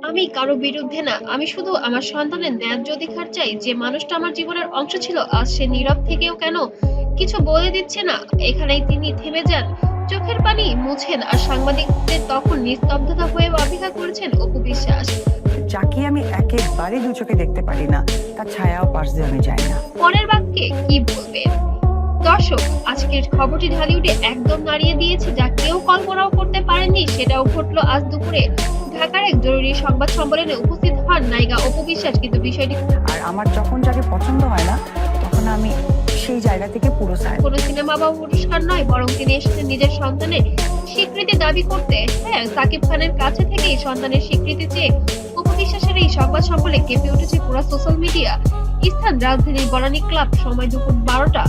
আমি কারো বিরুদ্ধে না, আমি শুধু আমার সন্তানের ন্যায্য অধিকার চাই। যে মানুষটা আমার জীবনের অংশ ছিল, আজ সে নীরব থেকেও কেন কিছু বলে দিচ্ছে না। এখানেই তিনি থেমে যান, চোখের পানি মুছেন আর সাংবাদিকদের তখন নিস্তব্ধতা হয়ে অপেক্ষা করেছেন অপু বিশ্বাস। যাকে আমি একেবারে দু চোখে দেখতে পারি না, তার ছায়াও পাশ দিয়ে আমি যাই না। পরের বাক্যে কি বলবেন? দর্শক, আজকের খবরটি ঢালিউডে একদম নাড়িয়ে দিয়েছে, যা কেউ কল্পনাও করতে পারেননি সেটাও ঘটলো আজ দুপুরে। ঢাকার এক জরুরি সংবাদ সম্মেলনে উপস্থিত হন নায়িকা অপু বিশ্বাস, কিন্তু বিষয়টি আর আমার যখন যাকে পছন্দ হয় না, তখন আমি সেই জায়গা থেকে পুরো সাইড। কোনো সিনেমা বা পুরস্কার নয়, বরং তিনি এসেছেন নিজের সন্তানের স্বীকৃতি দাবি করতে। হ্যাঁ, সাকিব খানের কাছে থেকেই সন্তানের স্বীকৃতি চেয়ে অপু বিশ্বাসের এই সংবাদ সম্মেলনে কেঁপে উঠেছে পুরো সোশ্যাল মিডিয়া। স্থান রাজধানীর বনানী ক্লাব, সময় দুপুর 12টা।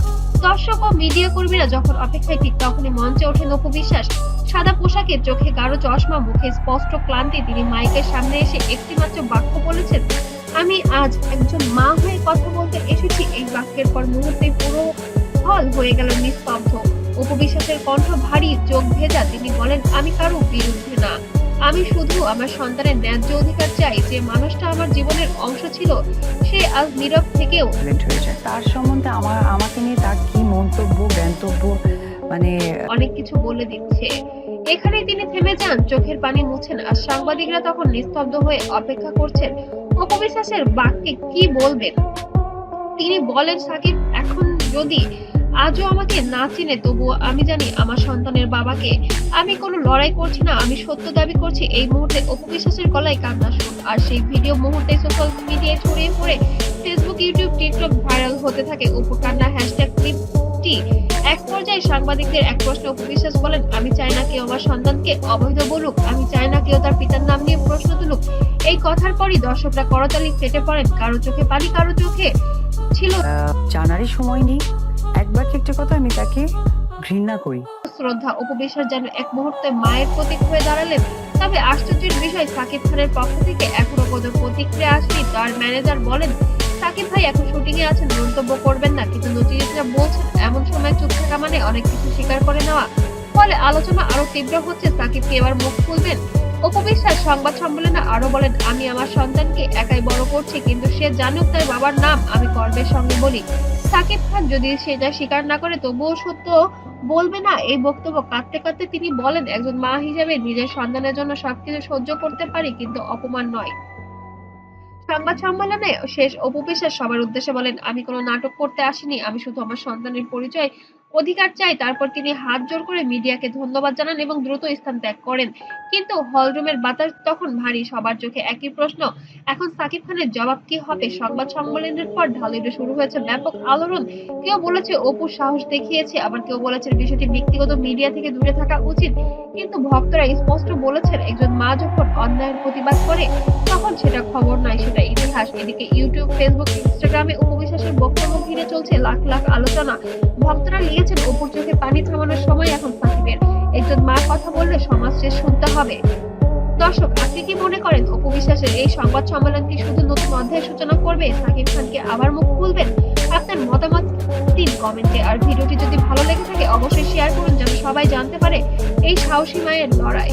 দর্শক ও মিডিয়া কর্মীরা যখন অপেক্ষায়, ঠিক তখনই মঞ্চে ওঠেন অপু বিশ্বাস। সাদা পোশাকে, চোখে গাঢ় চশমা, মুখে স্পষ্ট ক্লান্তি। তিনি মাইকের সামনে এসে একটি মাত্র বাক্য বলেছেন, আমি আজ একজন মা হয়ে কথা বলতে এসেছি। এই বাক্যের পর মুহূর্তে পুরো হল হয়ে গেল নিস্তব্ধ। অপু বিশ্বাসের কণ্ঠ ভারী, চোখ ভেজা। তিনি বলেন, আমি কারো বিরুদ্ধে না, আমি শুধু আমার সন্তানের ন্যায্য অধিকার চাই। যে মানুষটা আমার জীবনের অংশ ছিল, সে আজ নীরব থেকেও তার সম্বন্ধে আমাকে নিয়ে তার কি মন্তব্য জ্ঞাতব্য, মানে অনেক কিছু বলে দিচ্ছে। এখানে তিনি থেমে যান, চোখের পানি মুছেন আর সাংবাদিকরা তখন নিস্তব্ধ হয়ে অপেক্ষা করছেন অপু বিশ্বাসের বাক্যে কি বলবেন। তিনি বলেন, সাকিব এখন যদি আজও আমাকে না চিনে, তবুও আমি জানি আমার সন্তানের বাবাকে। আমি কোনো লড়াই করছি না, আমি সত্য দাবি করছি। এই মুহূর্তে অপু বিশ্বাসের গলায় কান্নার সুর, আর সেই ভিডিও মুহূর্তে সোশ্যাল মিডিয়ায় ছড়িয়ে পড়ে ফেসবুক, ইউটিউব, টিকটক ভাইরাল হতে থাকে। অপু কান্না হ্যাশট্যাগ ক্লিপটি এক পর্যায়ে সাংবাদিকদের এক প্রশ্নে অপু বিশ্বাস বলেন, আমি চাই না কেউ আমার সন্তানকে অবৈধ বলুক, আমি চাই না কেউ তার পিতার নাম নিয়ে প্রশ্ন তুলুক। এই কথার পরই দর্শকরা করতালি ফেটে পড়েন, কারো চোখে পানি, কারো চোখে ছিল জানারই সময় নেই। একবার একটা কথা, আমি তাকে ঘৃণা করি। শ্রদ্ধা। অপু বিশ্বাস যেন এক মুহূর্তে মায়ের প্রতীক হয়ে দাঁড়ালেন। তবে আশ্চর্যের বিষয়, সাকিব খানের পক্ষ থেকে এখনো কোনো প্রতিক্রিয়া আসেনি। তার ম্যানেজার বলেন, সাকিব ভাই এখন শুটিং এ আছেন, মন্তব্য করবেন না। কিন্তু নচিকেতরা বলছেন, এমন সময় চুপ থাকা মানে অনেক কিছু স্বীকার করে নেওয়া। ফলে আলোচনা আরো তীব্র হচ্ছে, সাকিব কি এবার মুখ খুলবেন? অপু বিশ্বাস সংবাদ সম্মেলনে আরো বলেন, আমি আমার সন্তানকে একাই বড় করছি, কিন্তু সে জানুক তার বাবার নাম আমি গর্বের সঙ্গে বলি। সাকিব খান যদি সেটা স্বীকার না করে, তবুও সত্য বলবে না। এই বক্তব্য কাঁদতে কাঁদতে তিনি বলেন, একজন মা হিসেবে নিজের সন্তানের জন্য সবকিছু সহ্য করতে পারি, কিন্তু অপমান নয়। সংবাদ সম্মেলনে শেষ অপু বিশ্বাস সবার উদ্দেশ্যে বলেন, আমি কোনো নাটক করতে আসিনি, আমি শুধু আমার সন্তানের পরিচয় অধিকার চাই। তারপর তিনি হাত জোড় করে মিডিয়াকে ধন্যবাদ জানান এবং দ্রুত স্থান ত্যাগ করেন। কিন্তু হলরুমের বাতাস তখন ভারী, সবার চোখে একই প্রশ্ন, এখন সাকিব খানের জবাব কি হবে? সংবাদ সম্মেলনের পর ঢালিউডে শুরু হয়েছে ব্যাপক আলোড়ন। কেউ বলেছে অপু সাহস দেখিয়েছে, আবার কেউ বলেছেন বিষয়টি ব্যক্তিগত, মিডিয়া থেকে দূরে থাকা উচিত। কিন্তু ভক্তরা স্পষ্ট বলেছেন, একজন মা যখন অন্যায়ের প্রতিবাদ করে, তখন সেটা খবর নয়, সেটা ইতিহাস। এদিকে ইউটিউব, ফেসবুক, ইনস্টাগ্রামে অপু বিশ্বাসের বক্তব্য ঘিরে চলছে লাখ লাখ আলোচনা। ভক্তরা লিখেছেন, অপুর চোখে পানি থামানোর সময় এখন সাকিবের। একজন মা কথা বললে সমাজ শেষ শুনতে হবে। দর্শক, আপনি কি মনে করেন অপু বিশ্বাসের এই সংবাদ সম্মেলন কি শুধু নতুন অধ্যায়ের সূচনা করবে? সাকিব খানকে আবার মুখ খুলবেন? আপনার মতামত দিন কমেন্টে। আর ভিডিওটি যদি ভালো লেগে থাকে, অবশ্যই শেয়ার করুন, যেন সবাই জানতে পারে এই সাহসী মায়ের লড়াই।